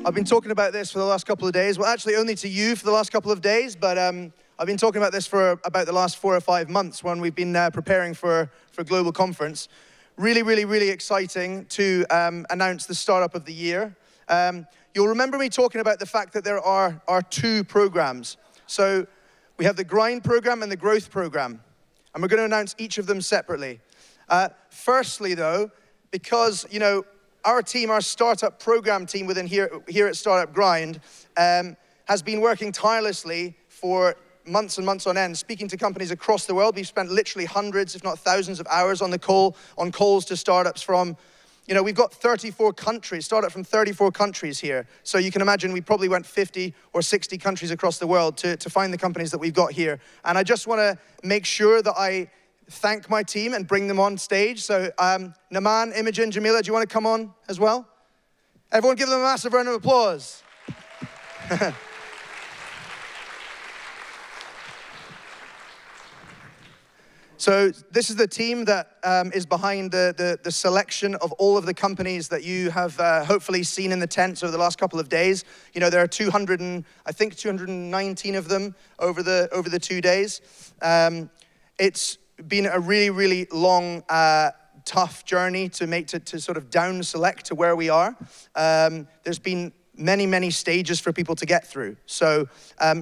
I've been talking about this for the last couple of days. Well, actually only to you for the last couple of days, but I've been talking about this for about the last 4 or 5 months when we've been preparing for a global conference. Really exciting to announce the Startup of the Year. You'll remember me talking about the fact that there are 2 programs. So we have the Grind program and the Growth program, and we're going to announce each of them separately. Firstly, though, because, you know, our team, our startup program team within here at Startup Grind, has been working tirelessly for months and months on end, speaking to companies across the world. We've spent literally hundreds, if not thousands of hours on calls to startups from, you know, we've got 34 countries, startup from 34 countries here. So you can imagine we probably went 50 or 60 countries across the world to find the companies that we've got here. And I just want to make sure that I thank my team and bring them on stage. So Naman, Imogen, Jamila, do you want to come on as well? Everyone give them a massive round of applause. So this is the team that is behind the selection of all of the companies that you have hopefully seen in the tents over the last couple of days. You know, there are 219 of them over the 2 days. It's been a really long, tough journey to sort of down select to where we are. There's been many stages for people to get through. So,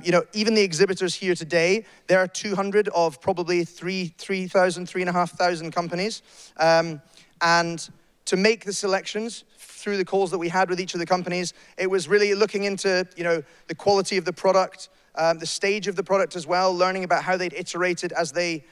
you know, even the exhibitors here today, there are 200 of probably 3,500 companies. And to make the selections through the calls that we had with each of the companies, it was really looking into, you know, the quality of the product, the stage of the product as well, learning about how they'd iterated as they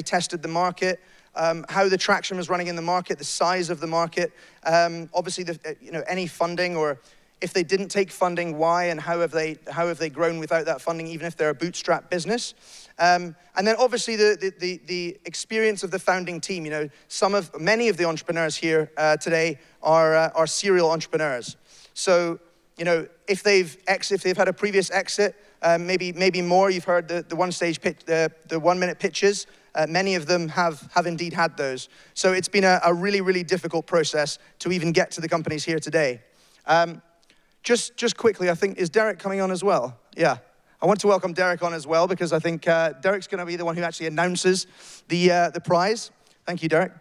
tested the market, how the traction was running in the market, the size of the market, obviously you know, any funding, or if they didn't take funding, why and how have they grown without that funding, even if they're a bootstrap business. And then obviously the experience of the founding team. You know, many of the entrepreneurs here today are serial entrepreneurs. So, you know, if they've had a previous exit, maybe more. You've heard the one-stage pitch, the 1-minute pitches. Many of them have indeed had those. So it's been a really difficult process to even get to the companies here today. Just quickly, I think, is Derek coming on as well? Yeah. I want to welcome Derek on as well, because I think Derek's going to be the one who actually announces the prize. Thank you, Derek.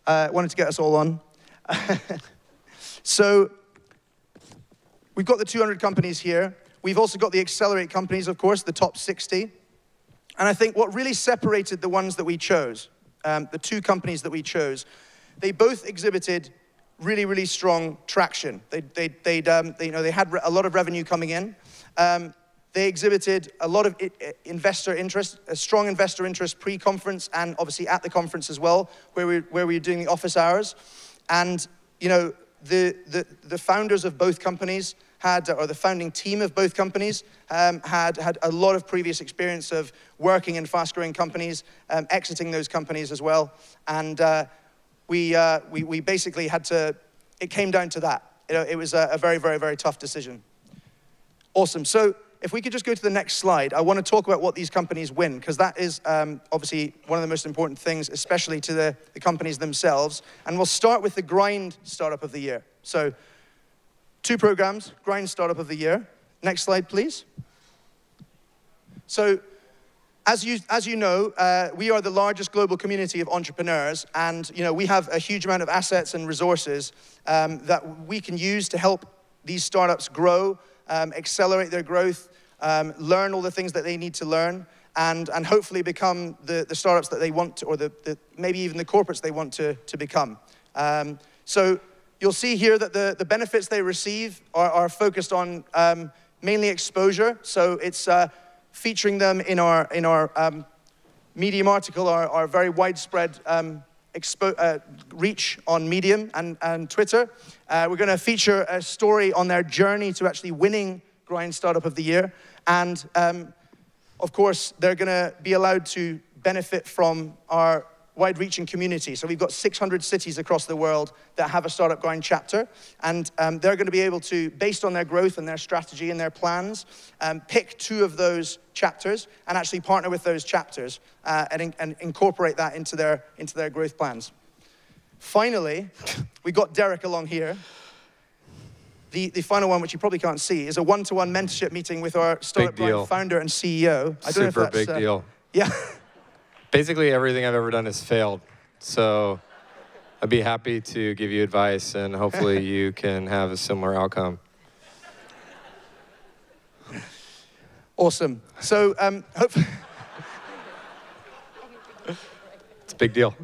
Wanted to get us all on. So we've got the 200 companies here. We've also got the Accelerate companies, of course, the top 60. And I think what really separated the ones that we chose, the 2 companies that we chose, they both exhibited really strong traction. They had a lot of revenue coming in. They exhibited a lot of investor interest, a strong investor interest pre-conference, and obviously at the conference as well, where we were doing the office hours. And you know, the founders of both companies or the founding team of both companies had a lot of previous experience of working in fast-growing companies, exiting those companies as well. And we basically had to, it came down to that. You know, it was a very tough decision. Awesome. So if we could just go to the next slide, I want to talk about what these companies win, because that is obviously one of the most important things, especially to the companies themselves. And we'll start with the Grind Startup of the Year. So 2 programs, Grind Startup of the Year. Next slide, please. So as you know, we are the largest global community of entrepreneurs, and you know, we have a huge amount of assets and resources that we can use to help these startups grow, accelerate their growth, learn all the things that they need to learn, and hopefully become the startups that they want to, or maybe even the corporates they want to become. So you'll see here that the benefits they receive are focused on mainly exposure. So it's featuring them in our Medium article, our very widespread reach on Medium and Twitter. We're going to feature a story on their journey to actually winning Grind Startup of the Year. And of course, they're going to be allowed to benefit from our wide-reaching community. So we've got 600 cities across the world that have a Startup Grind chapter, and they're going to be able to, based on their growth and their strategy and their plans, pick 2 of those chapters and actually partner with those chapters and incorporate that into their growth plans. Finally, we got Derek along here. the final one, which you probably can't see, is a one-to-one mentorship meeting with our Startup Grind founder and CEO. I don't know if that's, Super big deal. Yeah. Basically, everything I've ever done has failed. So I'd be happy to give you advice, and hopefully you can have a similar outcome. Awesome. So hopefully... It's a big deal.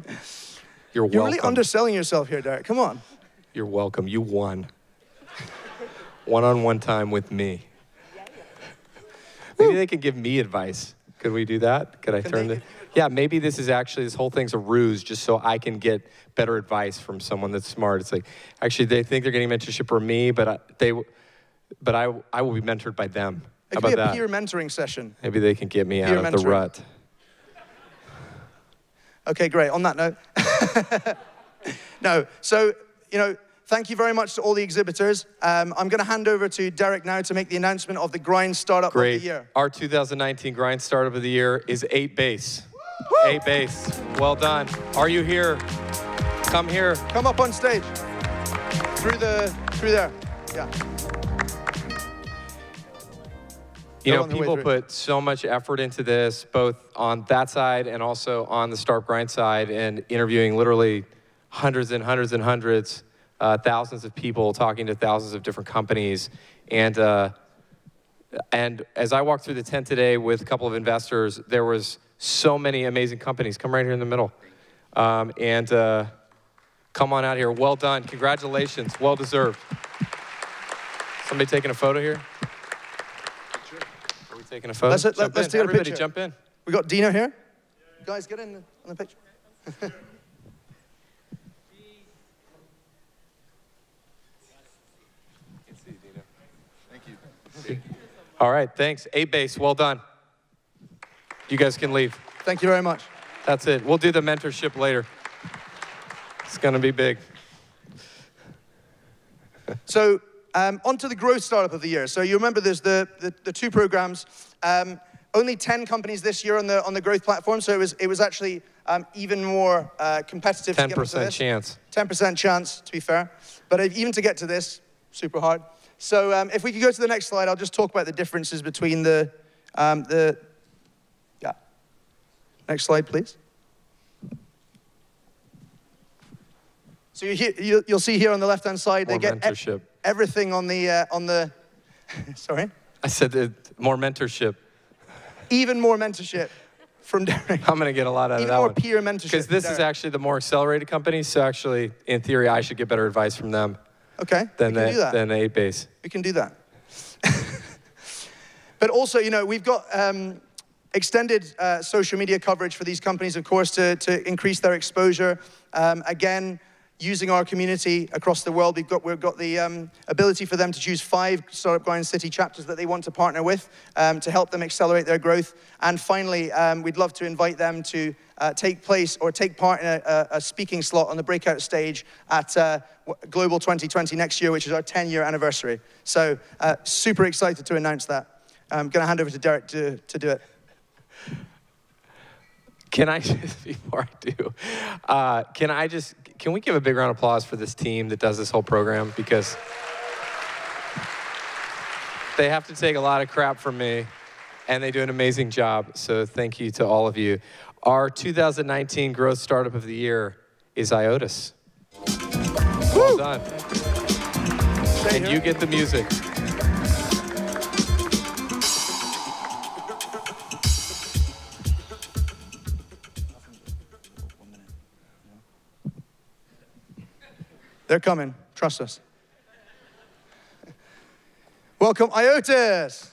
You're welcome. You're really underselling yourself here, Derek. Come on. You're welcome. You won. One-on-one time with me. Maybe they can give me advice. Could we do that? Could I turn it? Yeah, maybe this whole thing's a ruse just so I can get better advice from someone that's smart. It's like, actually, they think they're getting mentorship from me, but I will be mentored by them. It How could about be a peer mentoring session. Maybe they can get me out of the rut. Okay, great. On that note. No, so, thank you very much to all the exhibitors. I'm going to hand over to Derek now to make the announcement of the Grind Startup of the Year. Our 2019 Grind Startup of the Year is 8base. 8base. Well done. Are you here? Come here. Come up on stage. Through there. Yeah. People put so much effort into this, both on that side and also on the Startup Grind side, and interviewing literally hundreds and hundreds and hundreds, thousands of people, talking to thousands of different companies. And as I walked through the tent today with a couple of investors, there was so many amazing companies. Come right here in the middle. Come on out here. Well done. Congratulations. Well deserved. Somebody taking a photo here? Taking a photo? Let's take a picture. Everybody jump in. We got Dino here. Guys, get in on the picture. Thank you. All right, thanks. 8base, well done. You guys can leave. Thank you very much. That's it. We'll do the mentorship later. It's going to be big. So, on to the Growth Startup of the Year. So you remember there's the two programs. Only 10 companies this year on the Growth platform, so it was actually even more competitive. 10% chance. 10% chance, to be fair. But even to get to this, super hard. So if we could go to the next slide, I'll just talk about the differences between the yeah. Next slide, please. So you'll see here on the left-hand side, More they get mentorship. Everything on the sorry? I said more mentorship. Even more mentorship from Derek. I'm going to get a lot out of that one. Even more peer mentorship. Because this is actually the more accelerated company, so actually, in theory, I should get better advice from them. Okay, than 8base. We can do that. But also, we've got extended social media coverage for these companies, of course, to increase their exposure. Again, using our community across the world, we've got the ability for them to choose 5 Startup Grind City chapters that they want to partner with to help them accelerate their growth. And finally, we'd love to invite them to take part in a speaking slot on the breakout stage at Global 2020 next year, which is our 10-year anniversary. So super excited to announce that. I'm going to hand over to Derek to do it. Can I just, before I do, can we give a big round of applause for this team that does this whole program? Because they have to take a lot of crap from me, and they do an amazing job. So thank you to all of you. Our 2019 Growth Startup of the Year is IOTAS. Well done. And you get the music. They're coming. Trust us. Welcome, IOTAS.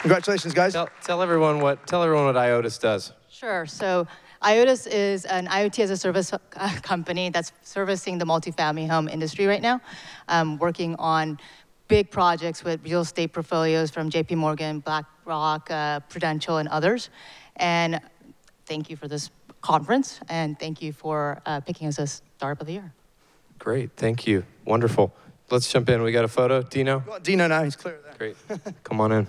Congratulations, guys. Tell everyone what IOTAS does. Sure. So IOTAS is an IoT as a service company that's servicing the multifamily home industry right now, working on big projects with real estate portfolios from JP Morgan, BlackRock, Prudential, and others. And thank you for this conference, and thank you for picking us as Startup of the Year. Great, thank you. Wonderful. Let's jump in. We got a photo. Dino? We've got Dino now, he's clear there. Great. Come on in.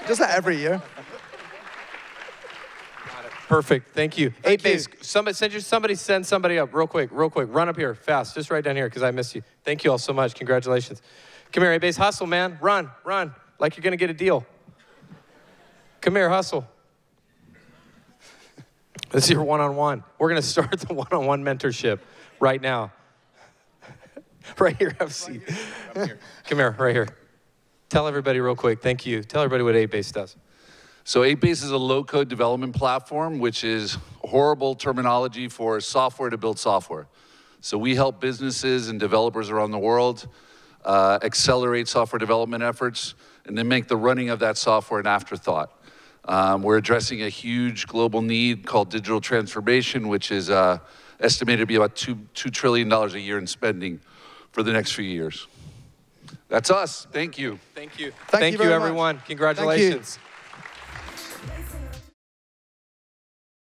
Does that every year. Perfect. Thank you. Thank you. 8base. Somebody send somebody up real quick. Run up here fast. Just right down here because I missed you. Thank you all so much. Congratulations. Come here, 8base. Hustle, man. Run. Like you're going to get a deal. Come here, hustle. This is your one-on-one. We're going to start the one-on-one mentorship right now. Right here, have a seat. Come here, right here. Tell everybody real quick. Thank you. Tell everybody what 8base does. So 8base is a low-code development platform, which is horrible terminology for software to build software. So we help businesses and developers around the world accelerate software development efforts and then make the running of that software an afterthought. We're addressing a huge global need called digital transformation, which is estimated to be about $2 trillion a year in spending for the next few years. That's us. Thank you. Thank you. Thank you very much. everyone. Congratulations. Thank you.